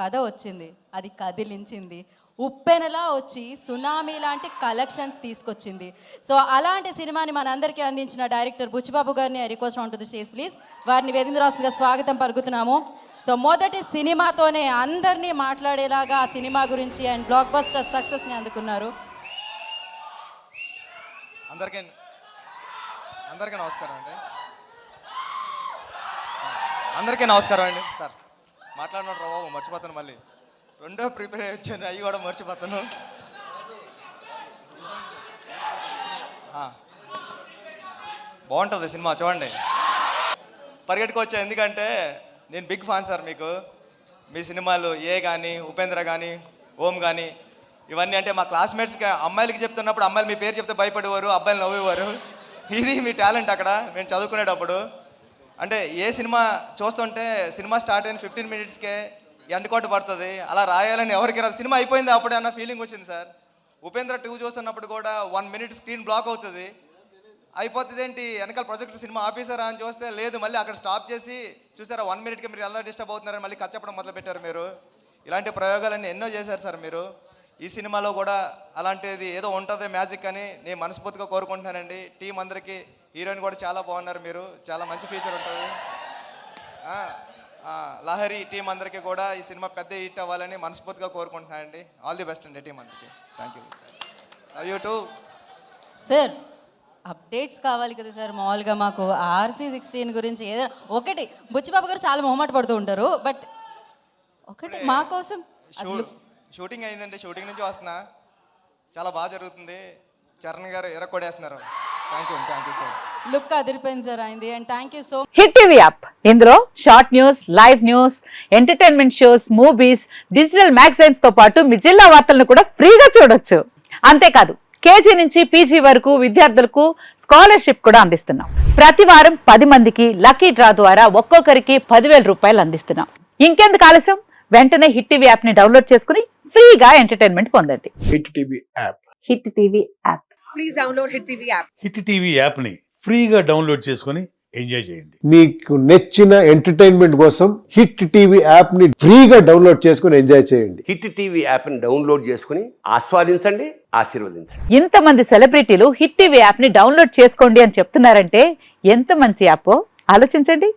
కథ వచ్చింది, అది కదిలించింది, ఉప్పెనలా వచ్చి సునామీ లాంటి కలెక్షన్స్ తీసుకొచ్చింది. సో అలాంటి సినిమాని మనందరికీ అందించిన డైరెక్టర్ బుచ్చిబాబు గారిని I request on to the stage please. వారిని వేదికరాశంగా స్వాగతం పలుకుతున్నాము. సో మొదటి సినిమాతోనే అందరినీ మాట్లాడేలాగా ఆ సినిమా గురించి అండ్ బ్లాక్ బస్టర్ సక్సెస్ని అందుకున్నారు. అందరికీ నమస్కారం అండి. సార్ మాట్లాడినాడు బాబు, మర్చిపోతాను, మళ్ళీ రెండో ప్రిపేర్ వచ్చాను, అవి కూడా మర్చిపోతాను. బాగుంటుంది సినిమా, చూడండి. పరిగెట్టుకొచ్చా, ఎందుకంటే నేను బిగ్ ఫ్యాన్ సార్ మీకు. మీ సినిమాలు ఏ కానీ, ఉపేంద్ర కానీ, ఓం కానీ, ఇవన్నీ అంటే మా క్లాస్మేట్స్కి అమ్మాయిలకి చెప్తున్నప్పుడు అమ్మాయిలు మీ పేరు చెప్తే భయపడేవారు, అబ్బాయిలు నవ్వేవారు. ఇది మీ టాలెంట్ అక్కడ మేము చదువుకునేటప్పుడు. అంటే ఏ సినిమా చూస్తుంటే సినిమా స్టార్ట్ అయిన 15 minutesకే ఎండకోట పడుతుంది, అలా రాయాలని ఎవరికి రాదు. సినిమా అయిపోయింది అప్పుడే అన్న ఫీలింగ్ వచ్చింది సార్. ఉపేంద్ర 2 చూస్తున్నప్పుడు కూడా 1 minute స్క్రీన్ బ్లాక్ అవుతుంది, అయిపోతుంది ఏంటి వెనకాల ప్రొజెక్టర్ సినిమా ఆఫీసరా అని చూస్తే లేదు, మళ్ళీ అక్కడ స్టాప్ చేసి చూసారా 1 minuteకి మీరు ఎలా డిస్టర్బ్ అవుతున్నారని మళ్ళీ కచ్చపడం మొదలుపెట్టారు మీరు. ఇలాంటి ప్రయోగాలన్నీ ఎన్నో చేశారు సార్ మీరు. ఈ సినిమాలో కూడా అలాంటిది ఏదో ఉంటుంది మ్యాజిక్ అని నేను మనస్ఫూర్తిగా కోరుకుంటున్నానండి. టీం అందరికీ, హీరోయిన్ కూడా చాలా బాగున్నారు మీరు, చాలా మంచి ఫీచర్ ఉంటుంది. లహరి టీం అందరికీ కూడా ఈ సినిమా పెద్ద హిట్ అవ్వాలని మనస్ఫూర్తిగా కోరుకుంటున్నానండి. ఆల్ ది బెస్ట్ అండి టీం అందరికీ. Thank you. Love you two. Sir updates కావాలి కదా సార్. మామూలుగా మాకు RC16 గురించి ఏదైనా ఒకటి, బుచ్చిబాబు గారు చాలా మొహమాట పడుతూ ఉంటారు, బట్ ఒకటి మా కోసం. షూటింగ్ అయిందండి, షూటింగ్ నుంచి వస్తున్నా, చాలా బాగా జరుగుతుంది. చరణ్ గారు ఎరకొడేస్తున్నారు. Thank you sir. లుక్ అదిరిపోయింది సార్ అయింది. And thank you so much. Hit TV app, ఇందులో short news, live news, entertainment shows, movies, digital magazines తో పాటు మీ జిల్లా వార్తలను కూడా ఫ్రీగా చూడొచ్చు. అంతేకాదు KG నుంచి PG వరకు విద్యార్థులకు స్కాలర్షిప్ కూడా అందిస్తున్నాం. ప్రతి వారం 10 మందికి లక్కీ డ్రా ద్వారా ఒక్కొక్కరికి 10,000 రూపాయలు అందిస్తున్నాం. ఇంకెందుకు ఆలస్యం, వెంటనే హిట్ టీవీ యాప్ ని డౌన్లోడ్ చేసుకుని ఫ్రీగా ఎంటర్టైన్మెంట్ పొందండి. Hit TV app. Hit TV app. Please download hit TV app. Hit TV app ని ఫ్రీగా డౌన్లోడ్ చేసుకుని ఎంజాయ్ చేయండి. మీకు నచ్చిన ఎంటర్టైన్మెంట్ కోసం హిట్ టీవీ యాప్ ని ఫ్రీగా డౌన్లోడ్ చేసుకుని ఎంజాయ్ చేయండి. హిట్ టీవీ యాప్ ని డౌన్లోడ్ చేసుకుని ఆస్వాదించండి, ఆశీర్వదించండి. ఇంతమంది సెలబ్రిటీలు హిట్ టీవీ యాప్ ని డౌన్లోడ్ చేసుకోండి అని చెప్తున్నారంటే ఎంత మంచి యాప్ ఆలోచించండి.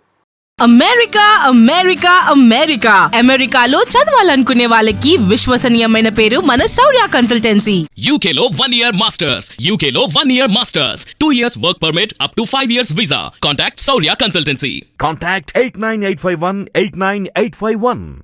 అమెరికాలో చదవాలనుకునే వాళ్ళకి విశ్వసనీయమైన పేరు మన శౌర్య కన్సల్టెన్సీ. UK లో 1 year masters, UK లో 1 year masters, 2 years work permit up to 5 years visa. Contact Saurya Consultancy. Contact 89851 89851.